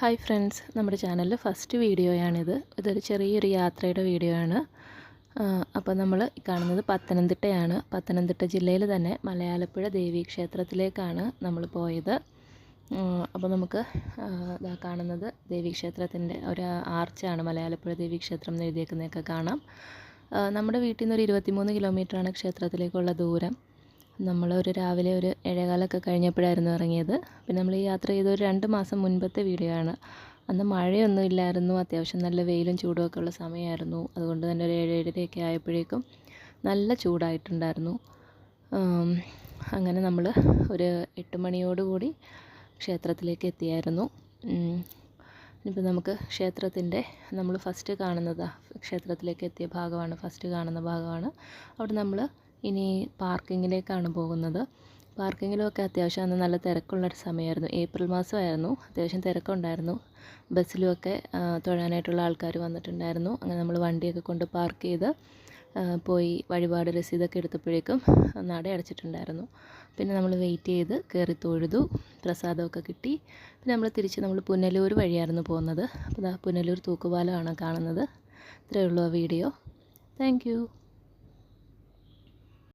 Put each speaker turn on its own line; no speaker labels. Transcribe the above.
Hi friends, നമ്മുടെ ചാനലിൽ first വീഡിയോയാണിത്. ഇതൊരു ചെറിയൊരു യാത്രയുടെ വീഡിയോ ആണ്. അപ്പോൾ നമ്മൾ കാണുന്നത് പത്തനംതിട്ടയാണ്. പത്തനംതിട്ട ജില്ലയിൽ തന്നെ മലയാലപ്പുഴ ദേവീക്ഷേത്രത്തിലേക്കാണ് നമ്മൾ പോയത്. അപ്പോൾ നമുക്ക് കാണുന്നത് ദേവീക്ഷേത്രത്തിൻ്റെ ഒരു ആർച്ചാണ്. മലയാലപ്പുഴ ദേവീക്ഷേത്രം എന്ന് എഴുതിയേക്കുന്നതൊക്കെ കാണാം. നമ്മുടെ വീട്ടിൽ നിന്ന് ഒരു 23 കിലോമീറ്ററാണ് ക്ഷേത്രത്തിലേക്കുള്ള ദൂരം. രാവിലെ ഒരു 7:15 കഴിഞ്ഞപ്പോഴായിരുന്നു ഇറങ്ങിയത്. പിന്നെ നമ്മൾ ഈ യാത്ര ചെയ്ത ഒരു 2 മാസം മുൻപത്തെ വീഡിയോ ആണ്. അന്ന് മഴയൊന്നും ഇല്ലായിരുന്നു, അത്യാവശ്യം നല്ല വെയിലും ചൂടുമൊക്കെ ഉള്ള സമയമായിരുന്നു. അതുകൊണ്ട് തന്നെ ഒരു 7-7:30 ആയപ്പോഴേക്കും നല്ല ചൂടായിട്ടുണ്ടായിരുന്നു. അങ്ങനെ നമ്മൾ ഒരു 8 മണിയോടുകൂടി ക്ഷേത്രത്തിലേക്ക് എത്തിയായിരുന്നു. ഇനിയിപ്പോൾ നമുക്ക് ക്ഷേത്രത്തിൻ്റെ നമ്മൾ ഫസ്റ്റ് കാണുന്നത് ക്ഷേത്രത്തിലേക്ക് എത്തിയ ഭാഗമാണ്, ഫസ്റ്റ് കാണുന്ന ഭാഗമാണ്. അവിടെ നമ്മൾ ഇനി പാർക്കിങ്ങിലേക്കാണ് പോകുന്നത്. പാർക്കിങ്ങിലൊക്കെ അത്യാവശ്യം അന്ന് നല്ല തിരക്കുള്ളൊരു സമയമായിരുന്നു. ഏപ്രിൽ മാസമായിരുന്നു, അത്യാവശ്യം തിരക്കുണ്ടായിരുന്നു. ബസ്സിലുമൊക്കെ തൊഴാനായിട്ടുള്ള ആൾക്കാർ വന്നിട്ടുണ്ടായിരുന്നു. അങ്ങനെ നമ്മൾ വണ്ടിയൊക്കെ കൊണ്ട് പാർക്ക് ചെയ്ത് പോയി വഴിപാട് രസീതൊക്കെ എടുത്തപ്പോഴേക്കും നട അടച്ചിട്ടുണ്ടായിരുന്നു. പിന്നെ നമ്മൾ വെയിറ്റ് ചെയ്ത് കയറി തൊഴുതു, പ്രസാദമൊക്കെ കിട്ടി. പിന്നെ നമ്മൾ പുനലൂർ വഴിയായിരുന്നു പോകുന്നത്. അപ്പോൾ പുനലൂർ തൂക്കുപാലമാണ് കാണുന്നത്. ഇത്രയേ ഉള്ളൂ ആ വീഡിയോ. താങ്ക്